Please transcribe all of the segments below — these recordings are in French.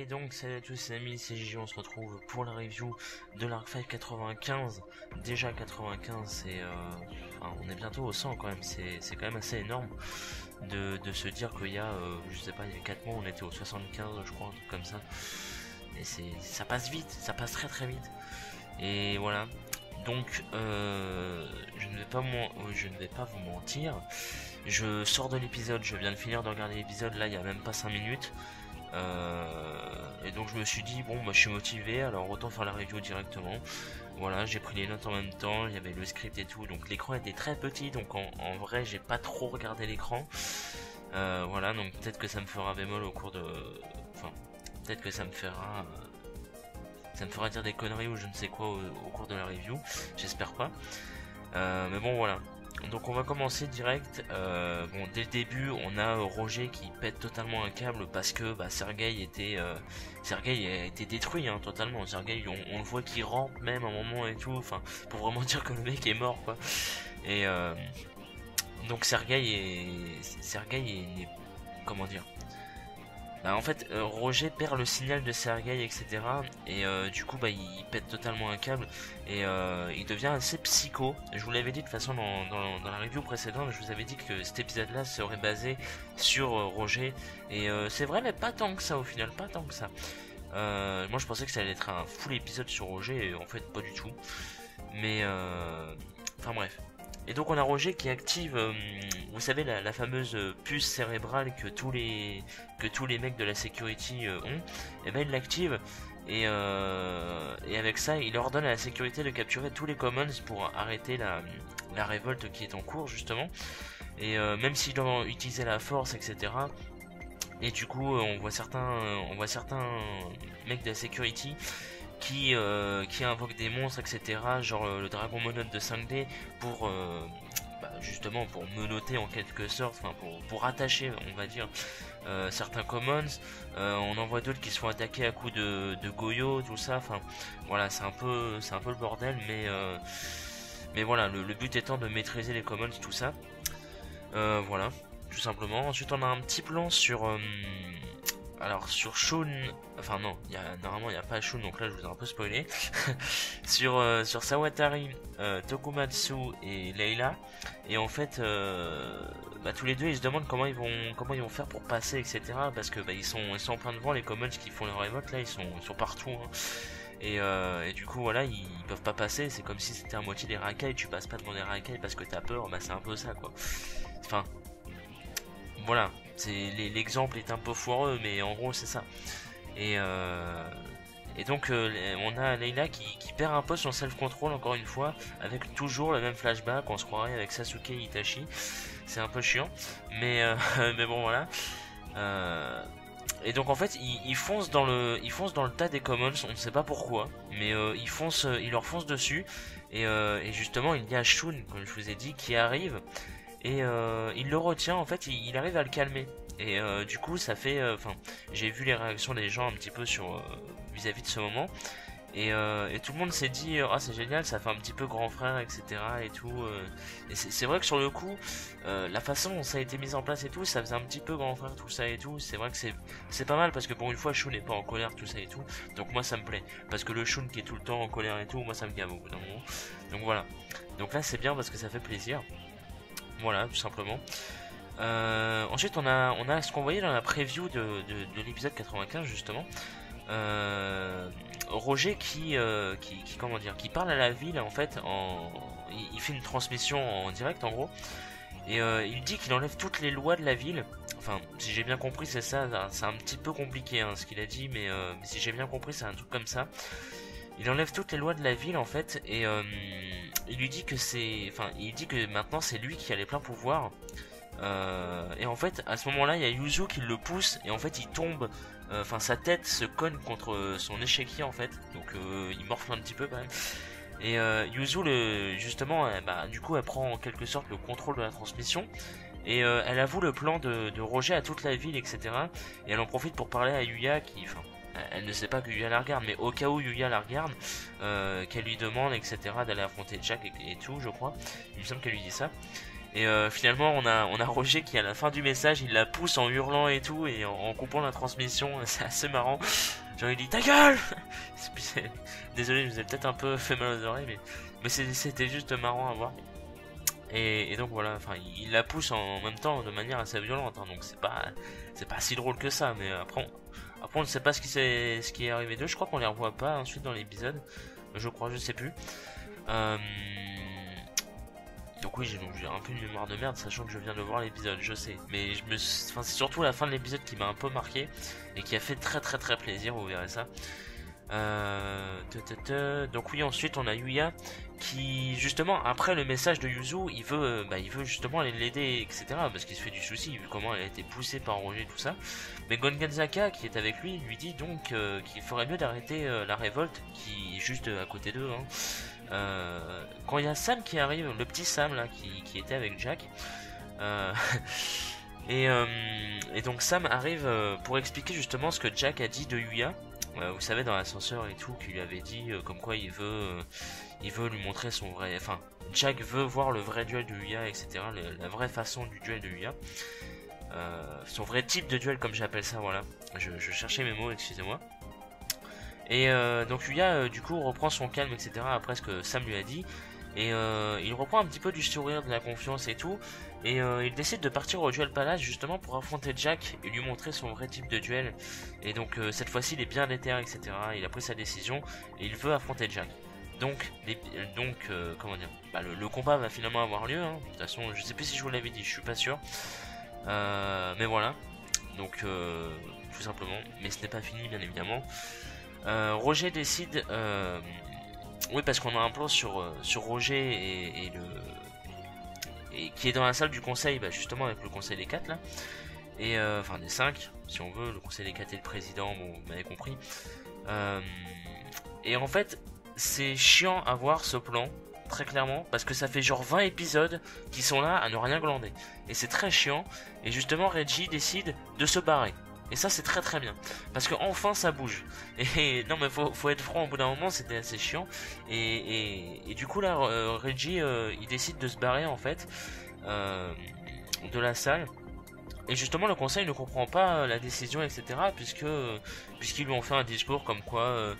Et donc salut à tous les amis, c'est Gigi, on se retrouve pour la review de l'Arc 5 95. Déjà 95, c'est enfin, on est bientôt au 100 quand même, c'est quand même assez énorme de se dire qu'il y a, je sais pas, il y a 4 mois on était au 75 je crois, un truc comme ça. Et ça passe vite, ça passe très très vite. Et voilà, donc je ne vais pas vous mentir, je sors de l'épisode, je viens de finir de regarder l'épisode, là il y a même pas 5 minutes. Et donc je me suis dit bon bah je suis motivé, alors autant faire la review directement. Voilà, j'ai pris les notes en même temps, il y avait le script et tout, donc l'écran était très petit, donc en vrai j'ai pas trop regardé l'écran. Voilà, donc peut-être que ça me fera bémol au cours de... Enfin, peut-être que ça me fera dire des conneries ou je ne sais quoi au cours de la review, j'espère pas. Mais bon voilà. Donc on va commencer direct. Bon, dès le début on a Roger qui pète totalement un câble parce que bah, Sergueï a été détruit hein, totalement. Sergueï on le voit qu'il rampe même à un moment et tout, enfin pour vraiment dire que le mec est mort quoi. Et donc Sergueï est comment dire, bah en fait Roger perd le signal de Sergueï etc. Et du coup bah il pète totalement un câble et il devient assez psycho. Je vous l'avais dit de toute façon dans la review précédente, je vous avais dit que cet épisode là serait basé sur Roger. Et c'est vrai mais pas tant que ça au final, pas tant que ça. Moi je pensais que ça allait être un full épisode sur Roger et en fait pas du tout. Mais enfin bref. Et donc on a Roger qui active, vous savez la fameuse puce cérébrale que tous les mecs de la security ont. Et ben il l'active et avec ça il ordonne à la sécurité de capturer tous les commons pour arrêter la révolte qui est en cours justement. Et même s'ils doivent utiliser la force etc. Et du coup on voit certains mecs de la security qui invoque des monstres etc, genre le dragon monote de 5D pour bah, justement pour menotter en quelque sorte, enfin pour attacher on va dire certains commons. On en voit d'autres qui se font attaquer à coups de goyo, tout ça, enfin voilà, c'est un peu le bordel, mais voilà, le but étant de maîtriser les commons, tout ça. Voilà, tout simplement. Ensuite on a un petit plan sur alors sur Shun, enfin non, normalement il n'y a pas Shun, donc là je vous ai un peu spoilé. sur Sawatari, Tokumatsu et Leila. Et en fait, bah, tous les deux ils se demandent comment ils vont faire pour passer, etc. Parce que bah, ils sont en plein devant, les commons qui font leur révolte là, ils sont partout. Hein. Et du coup voilà, ils peuvent pas passer, c'est comme si c'était à moitié des racailles, tu passes pas devant des racailles parce que t'as peur, bah c'est un peu ça quoi. Enfin, voilà. L'exemple est un peu foireux, mais en gros c'est ça. Et donc on a Leila qui perd un peu son self-control encore une fois, avec toujours le même flashback, on se croirait avec Sasuke et Itachi. C'est un peu chiant, mais mais bon voilà. Et donc en fait ils foncent dans le tas des commons, on ne sait pas pourquoi, mais ils leur foncent dessus. Et justement il y a Shun, comme je vous ai dit, qui arrive. Et il le retient, en fait il arrive à le calmer. Et du coup ça fait, enfin j'ai vu les réactions des gens un petit peu sur vis-à-vis de ce moment. Et tout le monde s'est dit ah c'est génial, ça fait un petit peu grand frère etc et tout. Et c'est vrai que sur le coup la façon dont ça a été mis en place et tout, ça faisait un petit peu grand frère tout ça et tout. C'est vrai que c'est pas mal parce que pour une fois Shun n'est pas en colère tout ça et tout. Donc moi ça me plaît, parce que le Shun qui est tout le temps en colère et tout, moi ça me gave au bout d'un moment. Donc voilà, donc là c'est bien parce que ça fait plaisir. Voilà, tout simplement. Ensuite on a ce qu'on voyait dans la preview de l'épisode 95 justement. Roger qui comment dire, qui parle à la ville en fait, il fait une transmission en direct en gros. Et il dit qu'il enlève toutes les lois de la ville. Enfin, si j'ai bien compris c'est ça, c'est un petit peu compliqué hein, ce qu'il a dit, mais si j'ai bien compris c'est un truc comme ça. Il enlève toutes les lois de la ville en fait, et il lui dit que il dit que maintenant c'est lui qui a les pleins pouvoirs. Et en fait à ce moment-là il y a Yuzu qui le pousse et en fait il tombe, enfin sa tête se cogne contre son échiquier en fait, donc il morfle un petit peu quand même. Et Yuzu justement bah, du coup elle prend en quelque sorte le contrôle de la transmission. Et elle avoue le plan de Roger à toute la ville etc. Et elle en profite pour parler à Yuya qui, enfin, elle ne sait pas que Yuya la regarde, mais au cas où Yuya la regarde, qu'elle lui demande etc. d'aller affronter Jack et tout, je crois. Il me semble qu'elle lui dit ça. Et finalement on a Roger qui à la fin du message il la pousse en hurlant et tout et en coupant la transmission. C'est assez marrant. Genre il dit ta gueule. Désolé, je vous ai peut-être un peu fait mal aux oreilles, mais c'était juste marrant à voir. Et donc voilà, enfin il la pousse en même temps de manière assez violente, hein, donc c'est pas si drôle que ça. Mais après on ne sait pas ce qui est arrivé d'eux. Je crois qu'on les revoit pas ensuite dans l'épisode. Je crois, je sais plus. Donc oui, j'ai un peu une mémoire de merde, sachant que je viens de voir l'épisode, je sais. Mais c'est surtout la fin de l'épisode qui m'a un peu marqué et qui a fait très plaisir, vous verrez ça. Donc oui, ensuite on a Yuya qui justement après le message de Yuzu, il veut justement aller l'aider, etc. Parce qu'il se fait du souci vu comment elle a été poussée par Roger, tout ça. Mais Gongenzaka qui est avec lui dit donc qu'il ferait mieux d'arrêter la révolte qui est juste à côté d'eux. Quand il y a Sam qui arrive, le petit Sam là qui était avec Jack. Et donc Sam arrive pour expliquer justement ce que Jack a dit de Yuya. Vous savez, dans l'ascenseur et tout, qu'il lui avait dit comme quoi il veut lui montrer son vrai. Enfin, Jack veut voir le vrai duel de Yuya, etc. La vraie façon du duel de Yuya. Son vrai type de duel, comme j'appelle ça, voilà. Je cherchais mes mots, excusez-moi. Et donc Yuya, du coup, reprend son calme, etc. après ce que Sam lui a dit. Et il reprend un petit peu du sourire, de la confiance et tout. Et il décide de partir au Duel Palace justement pour affronter Jack et lui montrer son vrai type de duel. Et donc cette fois-ci il est bien déter, etc. Il a pris sa décision et il veut affronter Jack. Donc comment dire, le combat va finalement avoir lieu. De toute façon, je sais plus si je vous l'avais dit, je suis pas sûr. Mais voilà. Donc tout simplement. Mais ce n'est pas fini, bien évidemment. Roger décide. Oui, parce qu'on a un plan sur Roger et qui est dans la salle du conseil, justement avec le conseil des 4 là, et enfin des 5 si on veut, le conseil des 4 et le président, bon vous m'avez compris. Et en fait c'est chiant à voir ce plan, très clairement, parce que ça fait genre 20 épisodes qui sont là à ne rien glander, et c'est très chiant, et justement Reggie décide de se barrer. Et ça c'est très bien, parce que enfin ça bouge. Et non mais faut être franc, au bout d'un moment c'était assez chiant. Et du coup là Reggie il décide de se barrer en fait de la salle. Et justement le conseil ne comprend pas la décision, etc. Puisqu'ils lui ont fait un discours comme quoi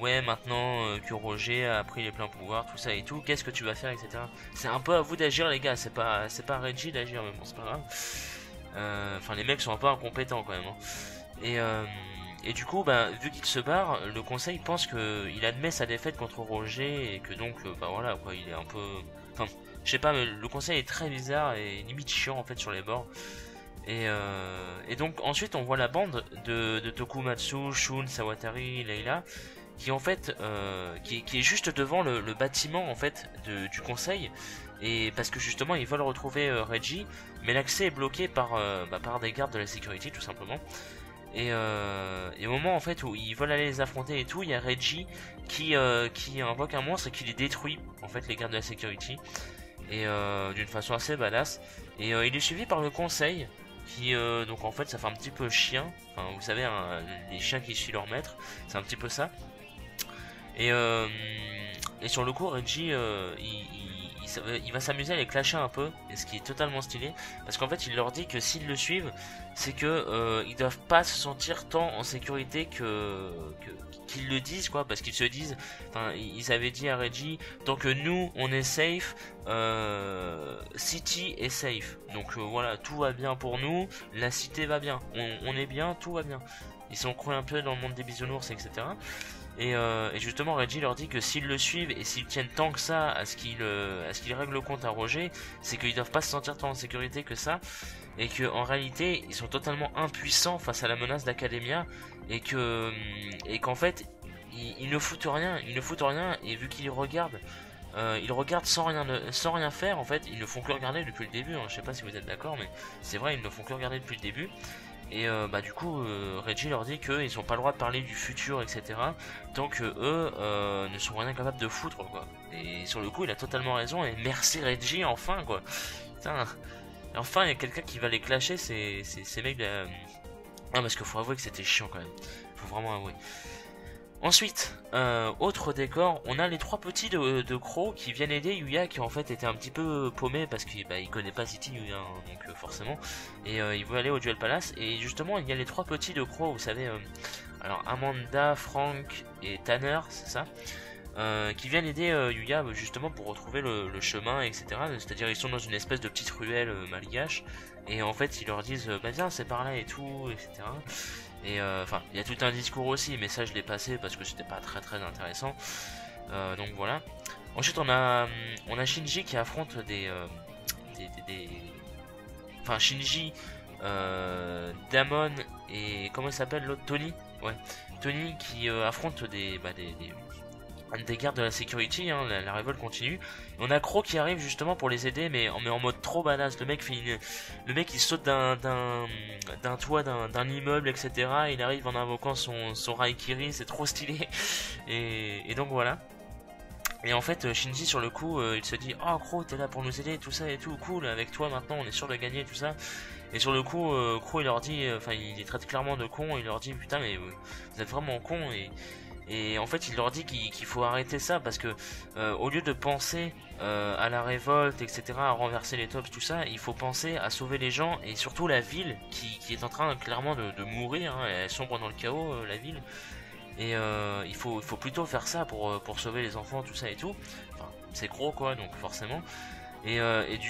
ouais, maintenant que Roger a pris les pleins pouvoirs, tout ça et tout, qu'est-ce que tu vas faire, etc. C'est un peu à vous d'agir les gars, c'est pas à Reggie d'agir, mais bon c'est pas grave. Enfin les mecs sont un peu incompétents quand même, hein. Et du coup vu qu'il se barre, le conseil pense qu'il admet sa défaite contre Roger et que donc voilà quoi, il est un peu, enfin je sais pas, mais le conseil est très bizarre et limite chiant en fait sur les bords. Et donc ensuite on voit la bande de Tokumatsu, Shun, Sawatari, Leila qui en fait qui est juste devant le bâtiment en fait du conseil. Et parce que justement ils veulent retrouver Reggie, mais l'accès est bloqué par des gardes de la sécurité tout simplement. Et au moment en fait où ils veulent aller les affronter et tout, il y a Reggie qui invoque un monstre et qui les détruit en fait, les gardes de la sécurité, et d'une façon assez badass. Et il est suivi par le conseil qui donc en fait ça fait un petit peu chien, enfin vous savez hein, les chiens qui suivent leur maître, c'est un petit peu ça. Et sur le coup Reggie il va s'amuser à les clasher un peu, et ce qui est totalement stylé, parce qu'en fait il leur dit que s'ils le suivent, c'est que ils doivent pas se sentir tant en sécurité qu'ils le disent quoi, parce qu'ils se disent, enfin ils avaient dit à Reggie, tant que nous on est safe, City est safe, donc voilà, tout va bien pour nous, la cité va bien, on est bien, tout va bien. Ils sont crues un peu dans le monde des bisounours, etc. Et justement Reggie leur dit que s'ils le suivent et s'ils tiennent tant que ça à ce qu'il règle le compte à Roger, c'est qu'ils doivent pas se sentir tant en sécurité que ça, et que en réalité ils sont totalement impuissants face à la menace d'Academia, et qu'en fait ils ne foutent rien, et vu qu'ils regardent, ils regardent sans rien faire en fait, ils ne font que regarder depuis le début, hein. Je sais pas si vous êtes d'accord, mais c'est vrai, ils ne font que regarder depuis le début. Et du coup Reggie leur dit qu'ils n'ont pas le droit de parler du futur, etc. tant que eux ne sont rien capables de foutre quoi. Et sur le coup il a totalement raison, et merci Reggie, enfin quoi. Putain, enfin il y a quelqu'un qui va les clasher, ces mecs de... Ah, parce qu'il faut avouer que c'était chiant quand même, faut vraiment avouer. Ensuite, autre décor, on a les 3 petits de Crow qui viennent aider Yuya qui en fait était un petit peu paumé parce qu'il il connaît pas City Yuya, hein, donc forcément, et il veut aller au Duel Palace, et justement il y a les 3 petits de Crow, vous savez, alors Amanda, Frank et Tanner, c'est ça, qui viennent aider Yuya justement pour retrouver le chemin, etc. C'est-à-dire ils sont dans une espèce de petite ruelle malgache, et en fait ils leur disent bah viens c'est par là et tout, etc. Et enfin, il y a tout un discours aussi, mais ça je l'ai passé parce que c'était pas très intéressant. Donc voilà. Ensuite on a Shinji qui affronte enfin Shinji, Damon et comment il s'appelle l'autre, Tony. Ouais, Tony qui affronte des gardes de la security, hein, la révolte continue. Et on a Crow qui arrive justement pour les aider, mais en mode trop badass. Le mec il saute d'un toit d'un immeuble, etc. Il arrive en invoquant son Raikiri, c'est trop stylé. Et donc voilà. Et en fait, Shinji sur le coup, il se dit oh Crow, t'es là pour nous aider, tout ça et tout, cool. Avec toi maintenant, on est sûr de gagner, tout ça. Et sur le coup, Crow il leur dit, enfin il les traite clairement de cons. Il leur dit putain mais vous êtes vraiment cons. Et en fait, il leur dit qu'il faut arrêter ça parce que au lieu de penser à la révolte, etc., à renverser les tops, tout ça, il faut penser à sauver les gens et surtout la ville qui est en train clairement de mourir. Hein, elle sombre dans le chaos, la ville. Et il faut plutôt faire ça pour sauver les enfants, tout ça et tout. Enfin, c'est gros quoi, donc forcément. Et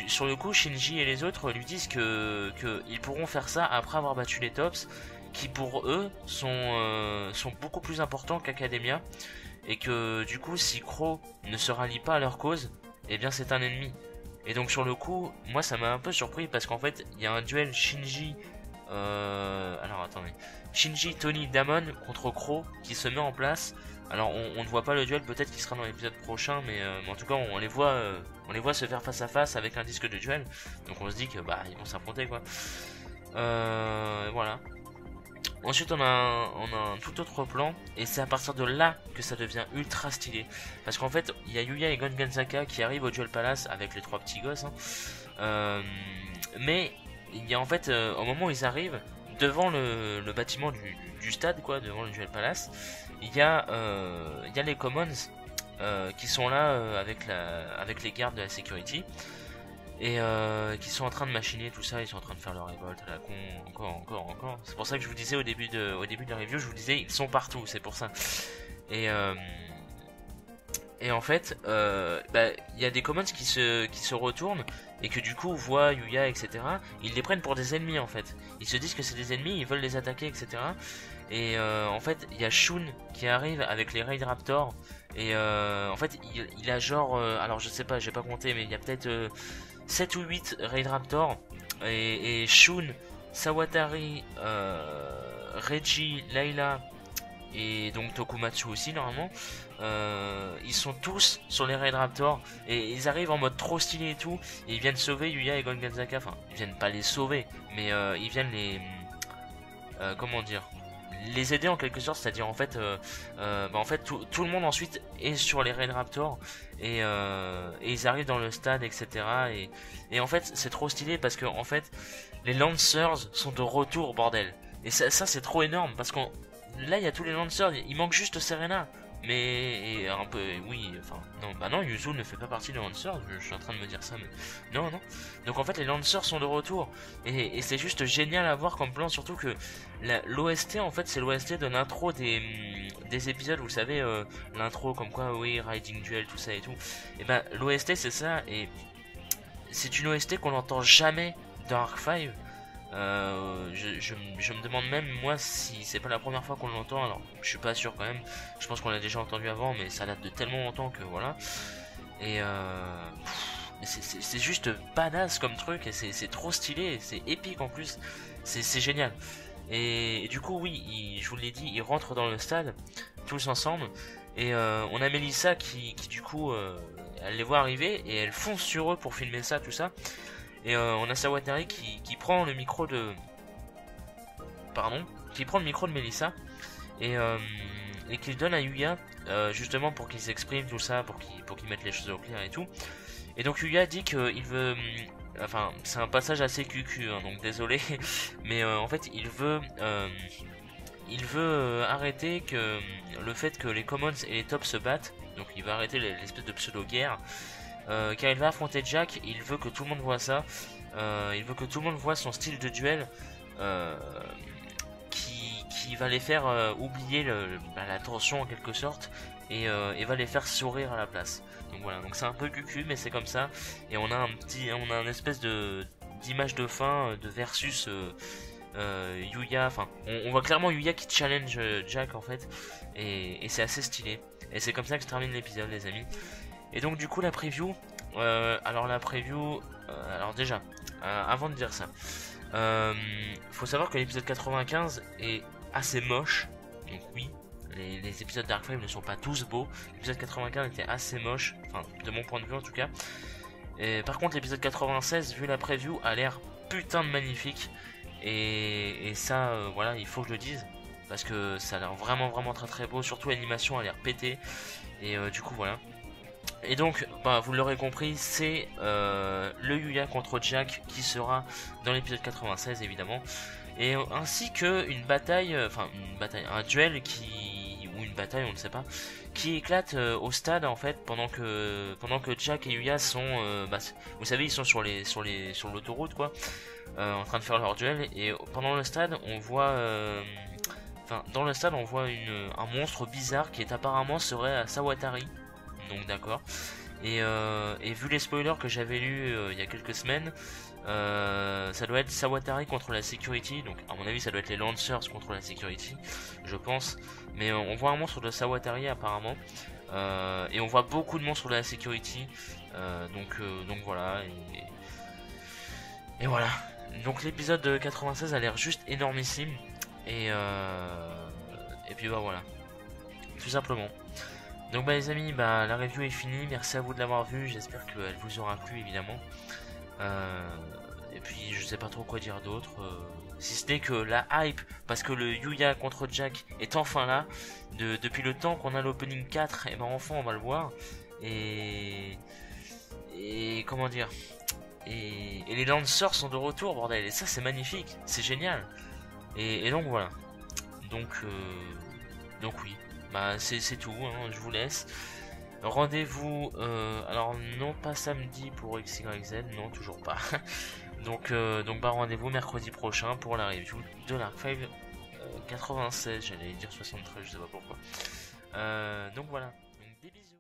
sur le coup, Shinji et les autres lui disent que ils pourront faire ça après avoir battu les tops, qui pour eux sont beaucoup plus importants qu'Academia, et que du coup si Crow ne se rallie pas à leur cause, eh bien c'est un ennemi. Et donc sur le coup, moi ça m'a un peu surpris parce qu'en fait il y a un duel alors attendez, Shinji, Tony, Damon contre Crow qui se met en place. Alors on ne voit pas le duel, peut-être qu'il sera dans l'épisode prochain, mais en tout cas on les voit se faire face à face avec un disque de duel. Donc on se dit que bah ils vont s'affronter quoi. Voilà. Ensuite on a un tout autre plan, et c'est à partir de là que ça devient ultra stylé. Parce qu'en fait il y a Yuya et Gon Genzaka qui arrivent au Duel Palace avec les 3 petits gosses, hein. Mais il y a en fait au moment où ils arrivent devant le bâtiment du stade quoi, devant le Duel Palace, il y a les Commons qui sont là avec les gardes de la security, et qui sont en train de machiner tout ça. Ils sont en train de faire leur révolte à la con, encore. C'est pour ça que je vous disais au début de la review, je vous disais ils sont partout, c'est pour ça. Et en fait, il y a des commons qui se retournent et que du coup voient Yuya, etc. Ils les prennent pour des ennemis en fait. Ils se disent que c'est des ennemis, ils veulent les attaquer, etc. Et en fait, il y a Shun qui arrive avec les Raid Raptors. Et en fait, il a genre, alors je sais pas, j'ai pas compté, mais il y a peut-être 7 ou 8 Raid Raptors. Et Shun, Sawatari, Reggie, Layla et donc Tokumatsu aussi normalement. Ils sont tous sur les Raid Raptors et ils arrivent en mode trop stylé et tout. Et ils viennent sauver Yuya et Gon Genzaka. Enfin, ils viennent pas les sauver, mais ils viennent comment dire, les aider en quelque sorte. C'est-à-dire en fait, en fait tout le monde ensuite est sur les Raid Raptors et ils arrivent dans le stade, etc. Et en fait c'est trop stylé parce que en fait les Lancers sont de retour, bordel. Et ça c'est trop énorme parce que là il y a tous les Lancers, il manque juste Serena. Mais un peu, oui, enfin, non, bah non, Yuzu ne fait pas partie des Lancers, je suis en train de me dire ça, mais non. Donc en fait, les Lancers sont de retour, et c'est juste génial à voir comme plan, surtout que l'OST, en fait, c'est l'OST de l'intro des épisodes, vous savez, l'intro comme quoi, oui, Riding Duel, tout ça et tout. Et ben, l'OST, c'est ça, et c'est une OST qu'on n'entend jamais dans Arc 5. Je me demande même moi si c'est pas la première fois qu'on l'entend. Alors je suis pas sûr quand même, je pense qu'on l'a déjà entendu avant, mais ça date de tellement longtemps que voilà. Et c'est juste badass comme truc, et c'est trop stylé, c'est épique en plus, c'est génial. Et du coup oui, je vous l'ai dit, ils rentrent dans le stade tous ensemble, et on a Melissa qui du coup elle les voit arriver et elle fonce sur eux pour filmer ça, tout ça. Et on a Sawatari qui prend le micro de... qui prend le micro de Melissa et qu'il donne à Yuya justement pour qu'il s'exprime, tout ça, pour qu'il mette les choses au clair et tout. Et donc Yuya dit qu'il veut... Enfin, c'est un passage assez cucu, hein, donc désolé. Mais en fait, il veut il veut arrêter le fait que les commons et les tops se battent. Donc il veut arrêter l'espèce de pseudo-guerre. Car il va affronter Jack, il veut que tout le monde voit ça. Il veut que tout le monde voit son style de duel. Qui va les faire oublier la tension en quelque sorte. Et va les faire sourire à la place. Donc voilà, donc c'est un peu cucu mais c'est comme ça. Et on a un espèce d'image de fin de versus Yuya. Enfin, on voit clairement Yuya qui challenge Jack en fait. Et c'est assez stylé. Et c'est comme ça que je termine l'épisode les amis. Et donc du coup la preview, alors déjà, avant de dire ça, faut savoir que l'épisode 95 est assez moche, donc oui, les épisodes Dark Flame ne sont pas tous beaux, l'épisode 95 était assez moche, enfin de mon point de vue en tout cas, et par contre l'épisode 96, vu la preview, a l'air putain de magnifique, et ça, voilà, il faut que je le dise, parce que ça a l'air vraiment très très beau, surtout l'animation a l'air pétée, et du coup voilà. Et donc, bah, vous l'aurez compris, c'est le Yuya contre Jack qui sera dans l'épisode 96 évidemment, et ainsi que une bataille, un duel ou une bataille, on ne sait pas, qui éclate au stade en fait pendant que Jack et Yuya sont, vous savez, ils sont sur l'autoroute quoi, en train de faire leur duel, et pendant le stade on voit, dans le stade on voit un monstre bizarre qui apparemment serait à Sawatari. Donc d'accord. Et vu les spoilers que j'avais lus il y a quelques semaines, ça doit être Sawatari contre la Security. Donc à mon avis ça doit être les Lancers contre la Security, je pense. Mais on voit un monstre de Sawatari apparemment. Et on voit beaucoup de monstres de la Security. Donc voilà. Et voilà. Donc l'épisode 96 a l'air juste énormissime. Et puis bah voilà. Tout simplement. Donc bah les amis, bah la review est finie, merci à vous de l'avoir vue, j'espère qu'elle vous aura plu évidemment. Et puis je sais pas trop quoi dire d'autre, si ce n'est que la hype, parce que le Yuya contre Jack est enfin là, depuis le temps qu'on a l'opening 4, et ben enfin on va le voir, et comment dire, et les Lancers sont de retour bordel, et ça c'est magnifique, c'est génial, et donc voilà, donc oui. Bah c'est tout, hein, je vous laisse. Rendez-vous, alors non pas samedi pour XYZ, non toujours pas. donc bah rendez-vous mercredi prochain pour la review de l'Arc 5 96, j'allais dire 73, je sais pas pourquoi. Donc voilà, donc des bisous.